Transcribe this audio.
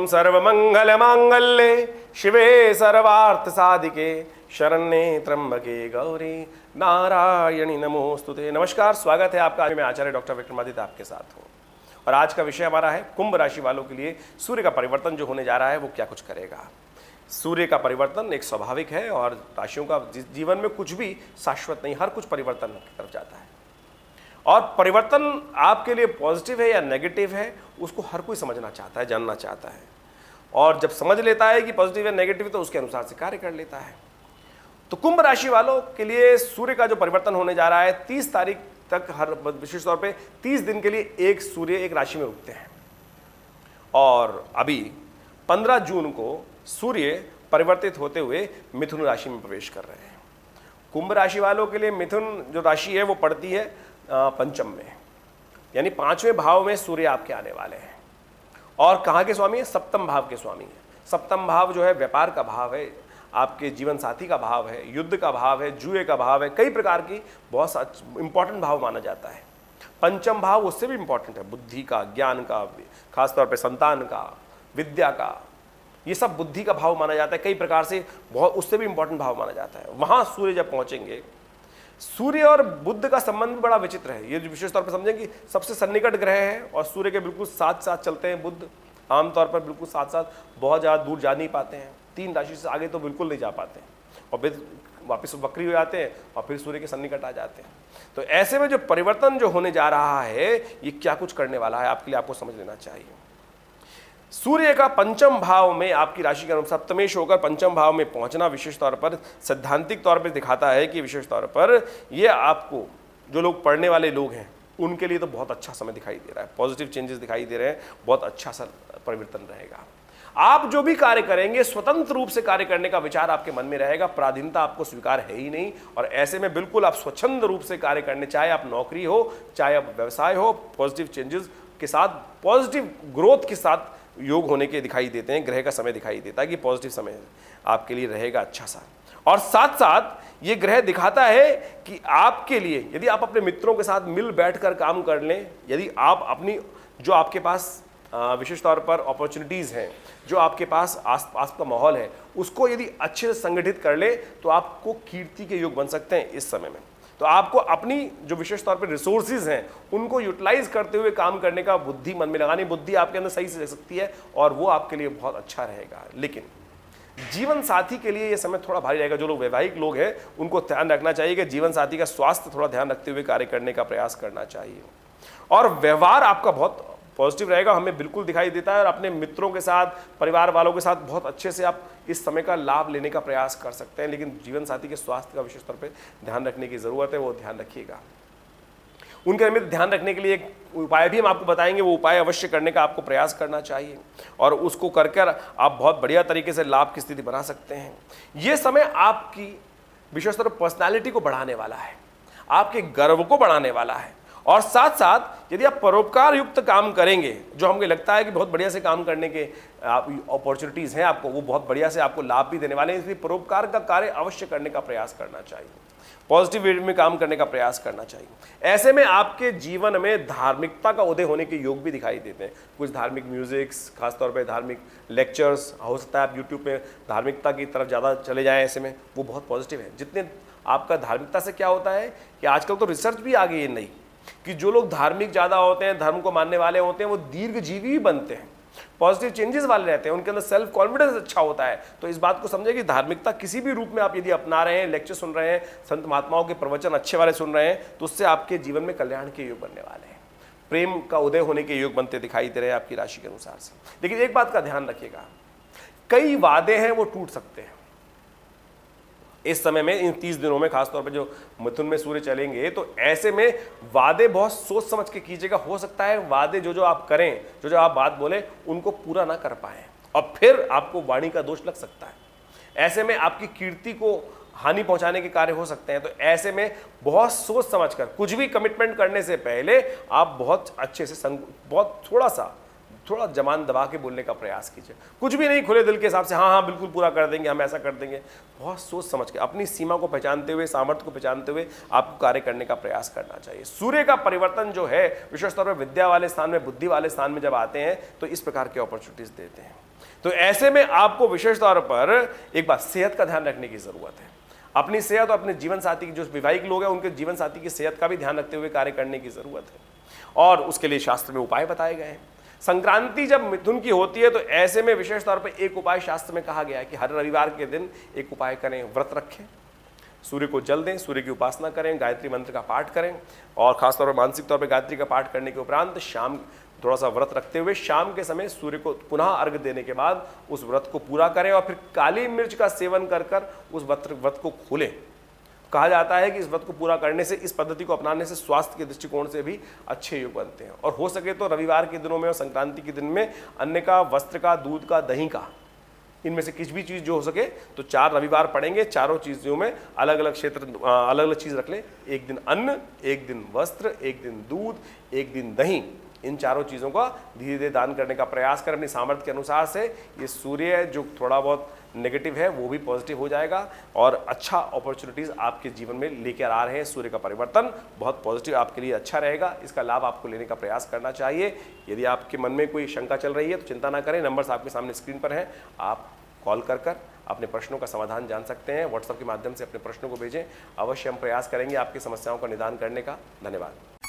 ओम सर्वमंगल मांगल्ये शिवे सर्वार्थ साधिके शरण्ये त्र्यंबके गौरी नारायणी नमोस्तुते। नमस्कार, स्वागत है आपका। मैं आचार्य डॉक्टर विक्रमादित्य आपके साथ हूँ और आज का विषय हमारा है कुंभ राशि वालों के लिए सूर्य का परिवर्तन जो होने जा रहा है वो क्या कुछ करेगा। सूर्य का परिवर्तन एक स्वाभाविक है और राशियों का जीवन में कुछ भी शाश्वत नहीं, हर कुछ परिवर्तन की तरफ जाता है और परिवर्तन आपके लिए पॉजिटिव है या नेगेटिव है उसको हर कोई समझना चाहता है, जानना चाहता है और जब समझ लेता है कि पॉजिटिव या नेगेटिव तो उसके अनुसार से कार्य कर लेता है। तो कुंभ राशि वालों के लिए सूर्य का जो परिवर्तन होने जा रहा है 30 तारीख तक, हर विशेष तौर पे 30 दिन के लिए एक सूर्य एक राशि में उगते हैं और अभी 15 जून को सूर्य परिवर्तित होते हुए मिथुन राशि में प्रवेश कर रहे हैं। कुंभ राशि वालों के लिए मिथुन जो राशि है वो पड़ती है पंचम में, यानी 5वें भाव में सूर्य आपके आने वाले हैं और कहाँ के स्वामी है? सप्तम भाव के स्वामी है। सप्तम भाव जो है व्यापार का भाव है, आपके जीवन साथी का भाव है, युद्ध का भाव है, जुए का भाव है, कई प्रकार की बहुत इंपॉर्टेंट भाव माना जाता है। पंचम भाव उससे भी इंपॉर्टेंट है, बुद्धि का, ज्ञान का, खासतौर पे संतान का, विद्या का, ये सब बुद्धि का भाव माना जाता है। कई प्रकार से बहुत उससे भी इंपॉर्टेंट भाव माना जाता है। वहाँ सूर्य जब पहुँचेंगे, सूर्य और बुध का संबंध भी बड़ा विचित्र है। ये जो विशेष तौर पर समझें कि सबसे सन्निकट ग्रह है और सूर्य के बिल्कुल साथ साथ चलते हैं। बुध आमतौर पर बिल्कुल साथ साथ बहुत ज़्यादा दूर जा नहीं पाते हैं, 3 राशि से आगे तो बिल्कुल नहीं जा पाते हैं और फिर वापस वक्री हो जाते हैं और फिर सूर्य के सन्निकट आ जाते हैं। तो ऐसे में जो परिवर्तन जो होने जा रहा है ये क्या कुछ करने वाला है आपके लिए, आपको समझ लेना चाहिए। सूर्य का पंचम भाव में आपकी राशि के अनुसार सप्तमेश होकर पंचम भाव में पहुंचना विशेष तौर पर सैद्धांतिक तौर पर दिखाता है कि विशेष तौर पर ये आपको जो लोग पढ़ने वाले लोग हैं उनके लिए तो बहुत अच्छा समय दिखाई दे रहा है, पॉजिटिव चेंजेस दिखाई दे रहे हैं, बहुत अच्छा सा परिवर्तन रहेगा। आप जो भी कार्य करेंगे स्वतंत्र रूप से कार्य करने का विचार आपके मन में रहेगा, पराधीनता आपको स्वीकार है ही नहीं और ऐसे में बिल्कुल आप स्वच्छंद रूप से कार्य करने, चाहे आप नौकरी हो चाहे आप व्यवसाय हो, पॉजिटिव चेंजेस के साथ, पॉजिटिव ग्रोथ के साथ योग होने के दिखाई देते हैं। ग्रह का समय दिखाई देता है कि पॉजिटिव समय आपके लिए रहेगा अच्छा सा और साथ साथ ये ग्रह दिखाता है कि आपके लिए यदि आप अपने मित्रों के साथ मिल बैठकर काम कर लें, यदि आप अपनी जो आपके पास विशेष तौर पर अपॉर्चुनिटीज़ हैं, जो आपके पास आस का माहौल है उसको यदि अच्छे से संगठित कर ले तो आपको कीर्ति के योग बन सकते हैं इस समय में। तो आपको अपनी जो विशेष तौर पर रिसोर्सेज हैं उनको यूटिलाइज करते हुए काम करने का बुद्धि मन में लगानी, बुद्धि आपके अंदर सही से रह सकती है और वो आपके लिए बहुत अच्छा रहेगा। लेकिन जीवन साथी के लिए ये समय थोड़ा भारी रहेगा। जो लोग वैवाहिक लोग हैं उनको ध्यान रखना चाहिए कि जीवन साथी का स्वास्थ्य थोड़ा ध्यान रखते हुए कार्य करने का प्रयास करना चाहिए और व्यवहार आपका बहुत पॉजिटिव रहेगा, हमें बिल्कुल दिखाई देता है और अपने मित्रों के साथ, परिवार वालों के साथ बहुत अच्छे से आप इस समय का लाभ लेने का प्रयास कर सकते हैं। लेकिन जीवन साथी के स्वास्थ्य का विशेष तौर पे ध्यान रखने की ज़रूरत है, वो ध्यान रखिएगा। उनके निमित्त ध्यान रखने के लिए एक उपाय भी हम आपको बताएंगे, वो उपाय अवश्य करने का आपको प्रयास करना चाहिए और उसको कर आप बहुत बढ़िया तरीके से लाभ की स्थिति बना सकते हैं। ये समय आपकी विशेष तौर पर पर्सनैलिटी को बढ़ाने वाला है, आपके गर्व को बढ़ाने वाला है और साथ साथ यदि आप परोपकार युक्त काम करेंगे, जो हमें लगता है कि बहुत बढ़िया से काम करने के अपॉर्चुनिटीज़ हैं आपको, वो बहुत बढ़िया से आपको लाभ भी देने वाले हैं। इसलिए परोपकार का कार्य अवश्य करने का प्रयास करना चाहिए, पॉजिटिव वे में काम करने का प्रयास करना चाहिए। ऐसे में आपके जीवन में धार्मिकता का उदय होने के योग भी दिखाई देते हैं। कुछ धार्मिक म्यूजिक्स, खासतौर पर धार्मिक लेक्चर्स, हो सकता है आप यूट्यूब पे धार्मिकता की तरफ ज़्यादा चले जाएँ, ऐसे में वो बहुत पॉजिटिव है। जितने आपका धार्मिकता से क्या होता है कि आजकल तो रिसर्च भी आ गई है नई कि जो लोग धार्मिक ज़्यादा होते हैं, धर्म को मानने वाले होते हैं, वो दीर्घजीवी भी बनते हैं, पॉजिटिव चेंजेस वाले रहते हैं, उनके अंदर सेल्फ कॉन्फिडेंस अच्छा होता है। तो इस बात को समझे कि धार्मिकता किसी भी रूप में आप यदि अपना रहे हैं, लेक्चर सुन रहे हैं, संत महात्माओं के प्रवचन अच्छे वाले सुन रहे हैं, तो उससे आपके जीवन में कल्याण के योग बनने वाले हैं, प्रेम का उदय होने के योग बनते दिखाई दे रहे हैं आपकी राशि के अनुसार से। लेकिन एक बात का ध्यान रखिएगा, कई वादे हैं वो टूट सकते हैं इस समय में, इन 30 दिनों में। खासतौर पे जो मिथुन में सूर्य चलेंगे तो ऐसे में वादे बहुत सोच समझ के कीजिएगा। हो सकता है वादे जो आप करें, जो आप बात बोले उनको पूरा ना कर पाएं और फिर आपको वाणी का दोष लग सकता है। ऐसे में आपकी कीर्ति को हानि पहुंचाने के कार्य हो सकते हैं। तो ऐसे में बहुत सोच समझ कर कुछ भी कमिटमेंट करने से पहले आप बहुत अच्छे से बहुत थोड़ा सा थोड़ा जबान दबा के बोलने का प्रयास कीजिए। कुछ भी नहीं, खुले दिल के हिसाब से हाँ हाँ बिल्कुल पूरा कर देंगे, हम ऐसा कर देंगे। बहुत सोच समझ के, अपनी सीमा को पहचानते हुए, सामर्थ्य को पहचानते हुए आपको कार्य करने का प्रयास करना चाहिए। सूर्य का परिवर्तन जो है विशेष तौर पर विद्या वाले स्थान में, बुद्धि वाले स्थान में जब आते हैं तो इस प्रकार के अपॉर्चुनिटीज देते हैं। तो ऐसे में आपको विशेष तौर पर एक बात, सेहत का ध्यान रखने की जरूरत है। अपनी सेहत और अपने जीवन साथी की, जो विवाहिक लोग हैं उनके जीवन साथी की सेहत का भी ध्यान रखते हुए कार्य करने की जरूरत है, और उसके लिए शास्त्र में उपाय बताए गए हैं। संक्रांति जब मिथुन की होती है तो ऐसे में विशेष तौर पर एक उपाय शास्त्र में कहा गया है कि हर रविवार के दिन एक उपाय करें, व्रत रखें, सूर्य को जल दें, सूर्य की उपासना करें, गायत्री मंत्र का पाठ करें, और खासतौर पर मानसिक तौर पर गायत्री का पाठ करने के उपरांत शाम थोड़ा सा व्रत रखते हुए शाम के समय सूर्य को पुनः अर्घ देने के बाद उस व्रत को पूरा करें, और फिर काली मिर्च का सेवन कर उस व्रत को खोलें। कहा जाता है कि इस व्रत को पूरा करने से, इस पद्धति को अपनाने से स्वास्थ्य के दृष्टिकोण से भी अच्छे योग बनते हैं। और हो सके तो रविवार के दिनों में और संक्रांति के दिन में अन्न का, वस्त्र का, दूध का, दही का, इनमें से किसी भी चीज़ जो हो सके तो 4 रविवार पड़ेंगे, चारों चीज़ों में अलग अलग क्षेत्र, अलग अलग चीज़ रख ले। एक दिन अन्न, एक दिन वस्त्र, एक दिन दूध, एक दिन दही, इन चारों चीज़ों का धीरे धीरे दान करने का प्रयास करें अपनी सामर्थ्य के अनुसार से। ये सूर्य जो थोड़ा बहुत नेगेटिव है वो भी पॉजिटिव हो जाएगा, और अच्छा अपॉर्चुनिटीज़ आपके जीवन में लेकर आ रहे हैं। सूर्य का परिवर्तन बहुत पॉजिटिव आपके लिए अच्छा रहेगा, इसका लाभ आपको लेने का प्रयास करना चाहिए। यदि आपके मन में कोई शंका चल रही है तो चिंता ना करें, नंबर्स आपके सामने स्क्रीन पर हैं, आप कॉल कर अपने प्रश्नों का समाधान जान सकते हैं। व्हाट्सएप के माध्यम से अपने प्रश्नों को भेजें, अवश्य हम प्रयास करेंगे आपकी समस्याओं का निदान करने का। धन्यवाद।